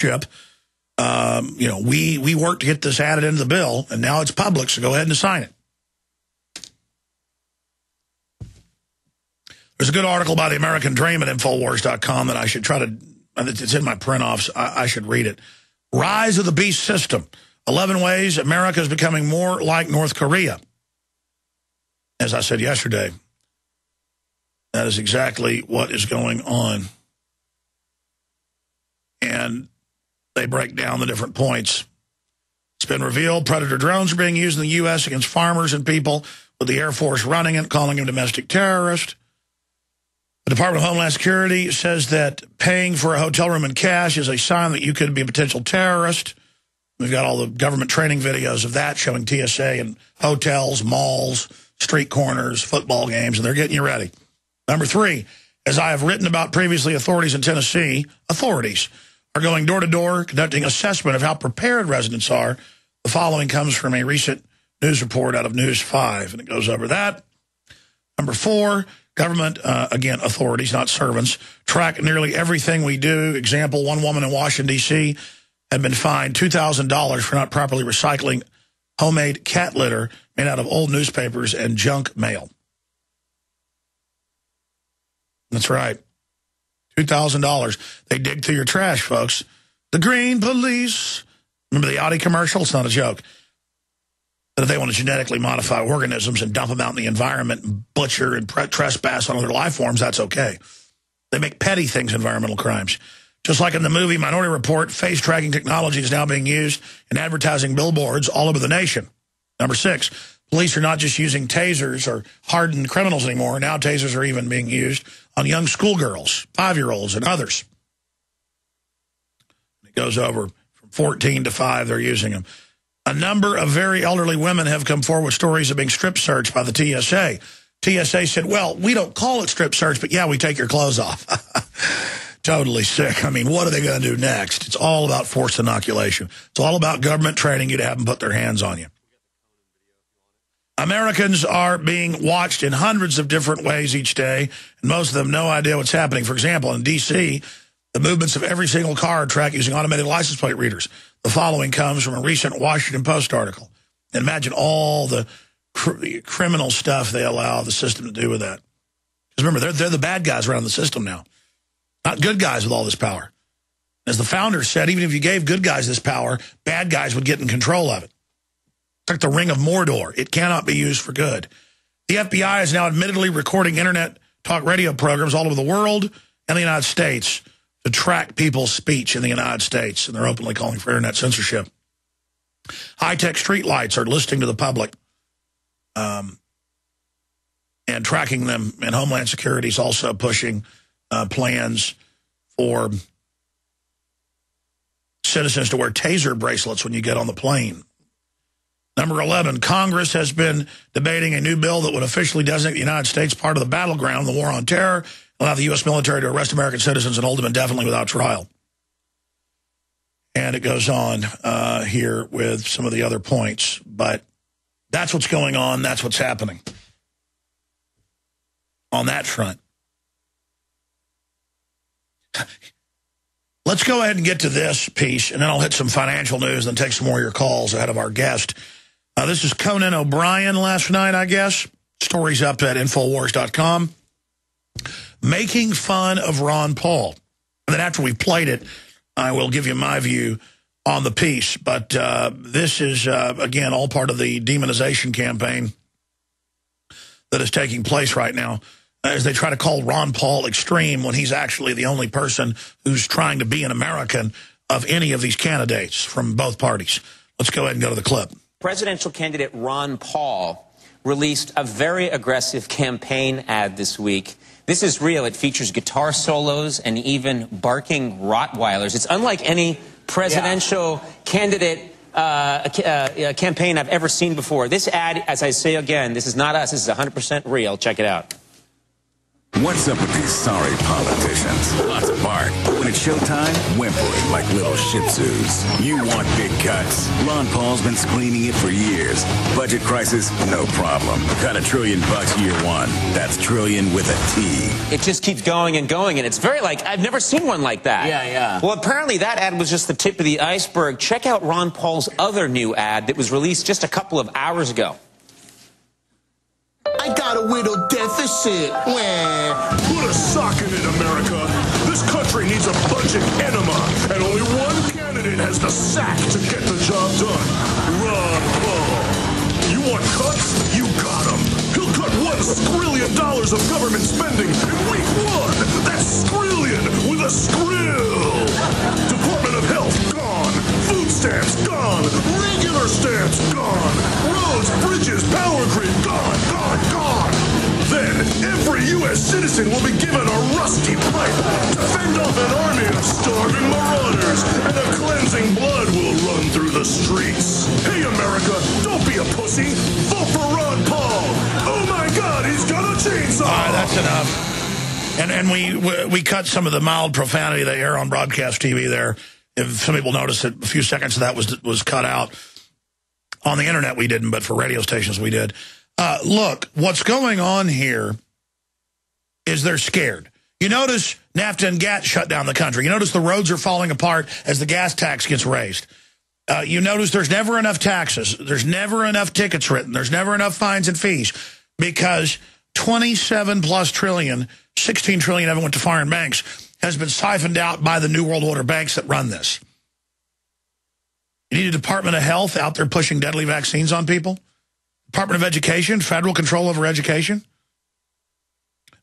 chip. You know, we worked to get this added into the bill, and now it's public, so go ahead and sign it. There's a good article by the American Dream at Infowars.com that I should try to, it's in my print-offs, I should read it. Rise of the Beast System. 11 ways America is becoming more like North Korea. As I said yesterday, that is exactly what is going on. And they break down the different points. It's been revealed Predator drones are being used in the U.S. against farmers and people, with the Air Force running it, calling them domestic terrorists. The Department of Homeland Security says that paying for a hotel room in cash is a sign that you could be a potential terrorist. We've got all the government training videos of that showing TSA in hotels, malls, street corners, football games, and they're getting you ready. Number 3, as I have written about previously, authorities in Tennessee, are going door to door, conducting assessment of how prepared residents are. The following comes from a recent news report out of News 5, and it goes over that. Number 4, government, again, authorities, not servants, track nearly everything we do. Example, one woman in Washington, D.C. had been fined $2,000 for not properly recycling homemade cat litter made out of old newspapers and junk mail. That's right. $2,000. They dig through your trash, folks. The Green Police. Remember the Audi commercial? It's not a joke. But if they want to genetically modify organisms and dump them out in the environment and butcher and trespass on other life forms, that's okay. They make petty things environmental crimes. Just like in the movie Minority Report, face tracking technology is now being used in advertising billboards all over the nation. Number 6, police are not just using tasers or hardened criminals anymore. Now tasers are even being used on young schoolgirls, 5-year-olds, and others. It goes over from 14 to 5, they're using them. A number of very elderly women have come forward with stories of being strip searched by the TSA. TSA said, well, we don't call it strip search, but yeah, we take your clothes off. Totally sick. I mean, what are they going to do next? It's all about forced inoculation. It's all about government training you to have them put their hands on you. Americans are being watched in hundreds of different ways each day, and most of them no idea what's happening. For example, in D.C., the movements of every single car are tracked using automated license plate readers. The following comes from a recent Washington Post article. And imagine all the criminal stuff they allow the system to do with that. Because remember, they're the bad guys around the system now. Not good guys with all this power. As the founders said, even if you gave good guys this power, bad guys would get in control of it. It's like the Ring of Mordor. It cannot be used for good. The FBI is now admittedly recording internet talk radio programs all over the world and the United States to track people's speech in the United States, and they're openly calling for internet censorship. High-tech streetlights are listening to the public and tracking them, and Homeland Security is also pushing plans for citizens to wear taser bracelets when you get on the plane. Number 11, Congress has been debating a new bill that would officially designate the United States part of the battleground, the war on terror, allow the U.S. military to arrest American citizens and hold them indefinitely without trial. And it goes on here with some of the other points. But that's what's going on. That's what's happening on that front. Let's go ahead and get to this piece, and then I'll hit some financial news and take some more of your calls ahead of our guest. This is Conan O'Brien last night, I guess. Stories up at Infowars.com. Making fun of Ron Paul. And then after we've played it, I will give you my view on the piece. But this is, again, all part of the demonization campaign that is taking place right now, as they try to call Ron Paul extreme when he's actually the only person who's trying to be an American of any of these candidates from both parties. Let's go ahead and go to the clip. Presidential candidate Ron Paul released a very aggressive campaign ad this week. This is real. It features guitar solos and even barking Rottweilers. It's unlike any presidential candidate campaign I've ever seen before. This ad, as I say again, this is not us. This is 100% real. Check it out. What's up with these sorry politicians? Lots of bark, but when it's showtime, whimpering like little shih tzus. You want big cuts? Ron Paul's been screaming it for years. Budget crisis? No problem. Cut $1 trillion year one. That's trillion with a T. It just keeps going and going, and it's very I've never seen one like that. Yeah. Well, apparently that ad was just the tip of the iceberg. Check out Ron Paul's other new ad that was released just a couple of hours ago. I got a little deficit. Wah. Put a sock in it, America. This country needs a budget enema, and only one candidate has the sack to get the job done. Ron Paul. You want cuts? You got him. He'll cut $1 skrillion of government spending in week 1. That's skrillion with a skrill. Department of Health, gone. Food stamps, gone. Regular stamps, gone. Roads, bridges, power grid, gone. Then, every U.S. citizen will be given a rusty pipe to fend off an army of starving marauders, and a cleansing blood will run through the streets. Hey, America, don't be a pussy. Vote for Ron Paul. Oh, my God, he's got a chainsaw. All right, that's enough. And we cut some of the mild profanity they air on broadcast TV there. If some people noticed that a few seconds of that was cut out. On the internet we didn't, but for radio stations we did. Look, what's going on here is they're scared. You notice NAFTA and GATT shut down the country. You notice the roads are falling apart as the gas tax gets raised. You notice there's never enough taxes. There's never enough tickets written. There's never enough fines and fees because 27+ trillion, 16 trillion of it went to foreign banks, has been siphoned out by the New World Order banks that run this. You need a Department of Health out there pushing deadly vaccines on people. Department of Education, federal control over education.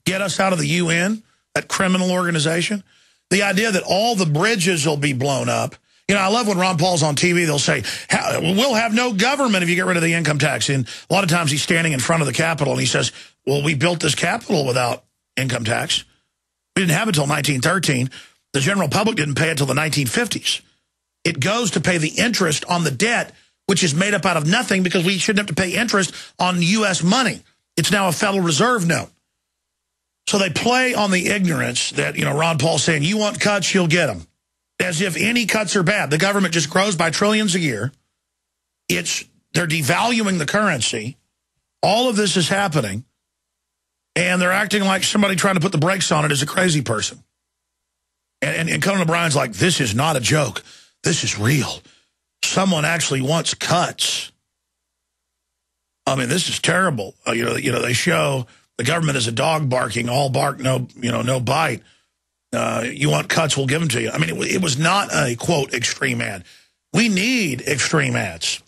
Get us out of the UN, that criminal organization. The idea that all the bridges will be blown up. You know, I love when Ron Paul's on TV, they'll say, we'll have no government if you get rid of the income tax. And a lot of times he's standing in front of the Capitol and he says, well, we built this Capitol without income tax. We didn't have it until 1913. The general public didn't pay it until the 1950s. It goes to pay the interest on the debt, which is made up out of nothing because we shouldn't have to pay interest on U.S. money. It's now a Federal Reserve note. So they play on the ignorance that, you know, Ron Paul's saying, you want cuts, you'll get them. As if any cuts are bad. The government just grows by trillions a year. They're devaluing the currency. All of this is happening. And they're acting like somebody trying to put the brakes on it is a crazy person. And Conan O'Brien's like, this is not a joke. This is real. Someone actually wants cuts. I mean, this is terrible. You know, they show the government is a dog barking, all bark, no bite. You want cuts, we'll give them to you. I mean, it was not a, quote, extreme ad. We need extreme ads.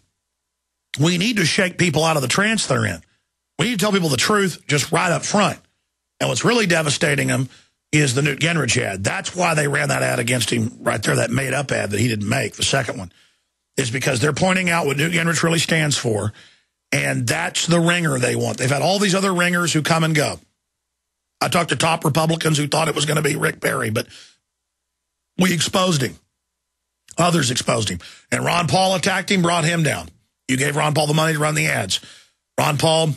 We need to shake people out of the trance they're in. We need to tell people the truth just right up front. And what's really devastating them is the Newt Gingrich ad. That's why they ran that ad against him right there, that made-up ad that he didn't make, the second one, is because they're pointing out what Newt Gingrich really stands for, and that's the ringer they want. They've had all these other ringers who come and go. I talked to top Republicans who thought it was going to be Rick Perry, but we exposed him. Others exposed him. And Ron Paul attacked him, brought him down. You gave Ron Paul the money to run the ads. Ron Paul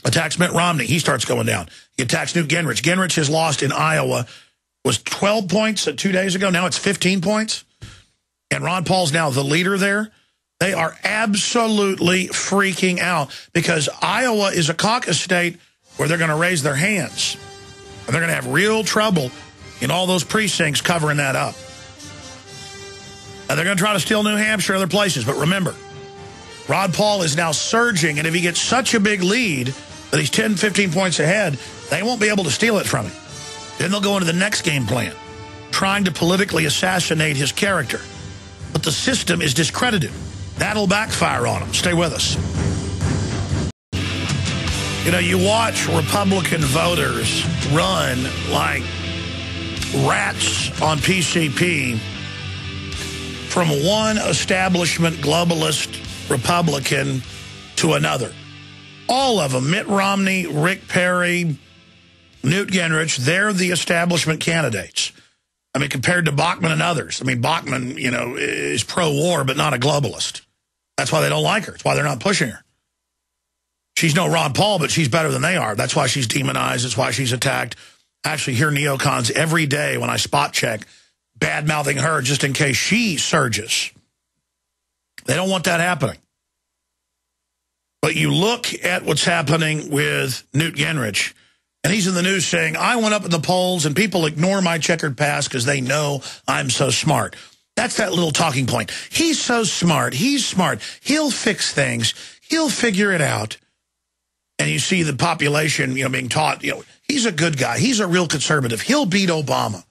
attacks Mitt Romney. He starts going down. He attacks Newt Gingrich. Gingrich has lost in Iowa. Was 12 points 2 days ago. Now it's 15 points. And Ron Paul's now the leader there. They are absolutely freaking out because Iowa is a caucus state where they're going to raise their hands. And they're going to have real trouble in all those precincts covering that up. And they're going to try to steal New Hampshire and other places. But remember, Ron Paul is now surging, and if he gets such a big lead that he's 10, 15 points ahead, they won't be able to steal it from him. Then they'll go into the next game plan, trying to politically assassinate his character. But the system is discredited. That'll backfire on him. Stay with us. You know, you watch Republican voters run like rats on PCP from one establishment globalist Republican to another. All of them, Mitt Romney, Rick Perry, Newt Gingrich, they're the establishment candidates. I mean, compared to Bachmann and others. I mean, Bachmann, you know, is pro-war, but not a globalist. That's why they don't like her. That's why they're not pushing her. She's no Ron Paul, but she's better than they are. That's why she's demonized. That's why she's attacked. I actually hear neocons every day when I spot check bad-mouthing her just in case she surges. They don't want that happening. But you look at what's happening with Newt Gingrich, and he's in the news saying, I went up in the polls and people ignore my checkered past because they know I'm so smart. That's that little talking point. He's so smart. He's smart. He'll fix things. He'll figure it out. And you see the population, being taught, he's a good guy. He's a real conservative. He'll beat Obama.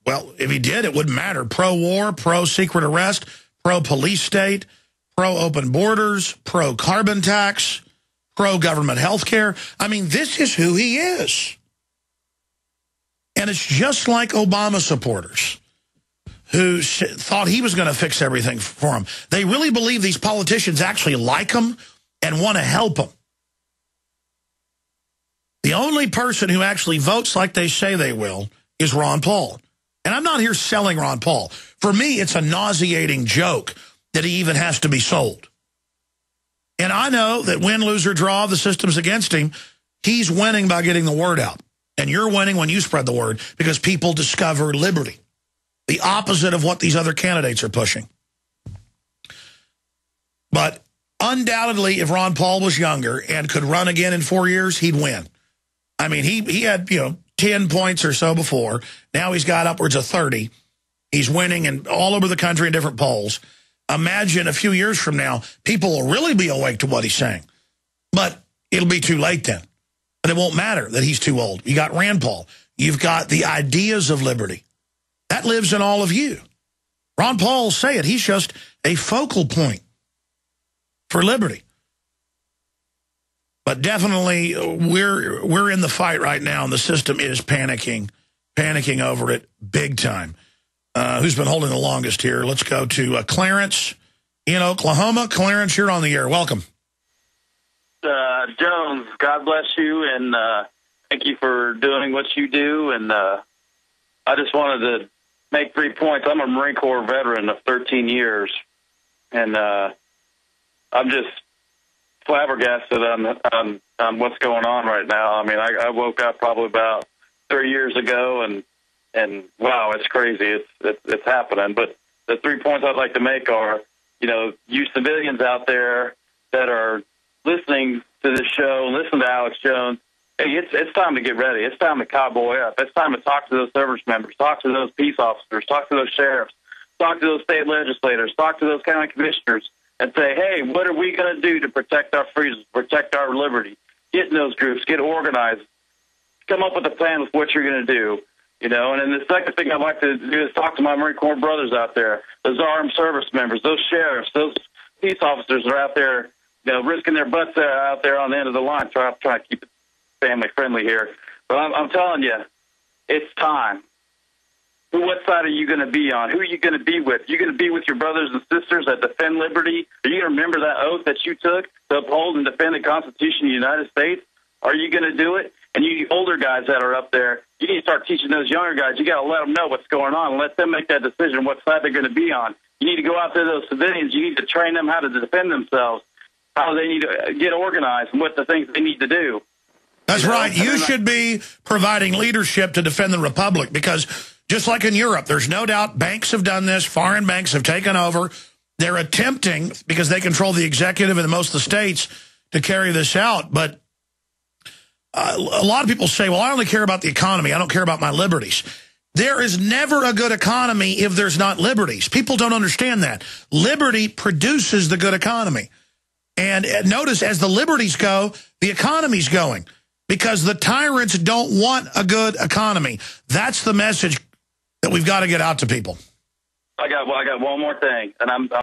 Well, if he did, it wouldn't matter. Pro-war, pro-secret arrest, pro-police state, pro-open borders, pro-carbon tax, pro-government health care. I mean, this is who he is. And it's just like Obama supporters who thought he was going to fix everything for him. They really believe these politicians actually like him and want to help him. The only person who actually votes like they say they will is Ron Paul. And I'm not here selling Ron Paul. For me, it's a nauseating joke that he even has to be sold. And I know that win, lose, or draw, the system's against him. He's winning by getting the word out. And you're winning when you spread the word because people discover liberty. The opposite of what these other candidates are pushing. But undoubtedly, if Ron Paul was younger and could run again in 4 years, he'd win. I mean, he had, 10 points or so before. Now he's got upwards of 30. He's winning in all over the country in different polls. Imagine a few years from now, people will really be awake to what he's saying. But it'll be too late then. And it won't matter that he's too old. You got Rand Paul. You've got the ideas of liberty. That lives in all of you. Ron Paul will say it. He's just a focal point for liberty. But definitely, we're in the fight right now, and the system is panicking over it big time. Who's been holding the longest here? Let's go to Clarence in Oklahoma. Clarence, you're on the air. Welcome. Jones, God bless you, and thank you for doing what you do. And I just wanted to make 3 points. I'm a Marine Corps veteran of 13 years, and I'm just flabbergasted on what's going on right now. I mean, I woke up probably about 3 years ago, and wow, it's crazy. It's happening. But the 3 points I'd like to make are, you civilians out there that are listening to this show, listen to Alex Jones. Hey, it's time to get ready. It's time to cowboy up. It's time to talk to those service members, talk to those peace officers, talk to those sheriffs, talk to those state legislators, talk to those county commissioners, and say, hey, what are we going to do to protect our freedoms, protect our liberty? Get in those groups, get organized, come up with a plan with what you're going to do. And then the second thing I'd like to do is talk to my Marine Corps brothers out there, those armed service members, those sheriffs, those peace officers that are out there, risking their butts out there on the end of the line. So I'm trying to keep it family friendly here. But I'm telling you, it's time. What side are you going to be on? Who are you going to be with? Are you going to be with your brothers and sisters that defend liberty? Are you going to remember that oath that you took to uphold and defend the Constitution of the United States? Are you going to do it? And you older guys that are up there, you need to start teaching those younger guys. You got to let them know what's going on and let them make that decision what side they're going to be on. You need to go out to those civilians. You need to train them how to defend themselves, how they need to get organized, and what the things they need to do. That's right. You should be providing leadership to defend the republic because just like in Europe, there's no doubt banks have done this. Foreign banks have taken over. They're attempting, because they control the executive in most of the states, to carry this out. But a lot of people say, well, I only care about the economy. I don't care about my liberties. There is never a good economy if there's not liberties. People don't understand that. Liberty produces the good economy. And notice, as the liberties go, the economy's going. Because the tyrants don't want a good economy. That's the message that we've got to get out to people. I got one more thing, and I'm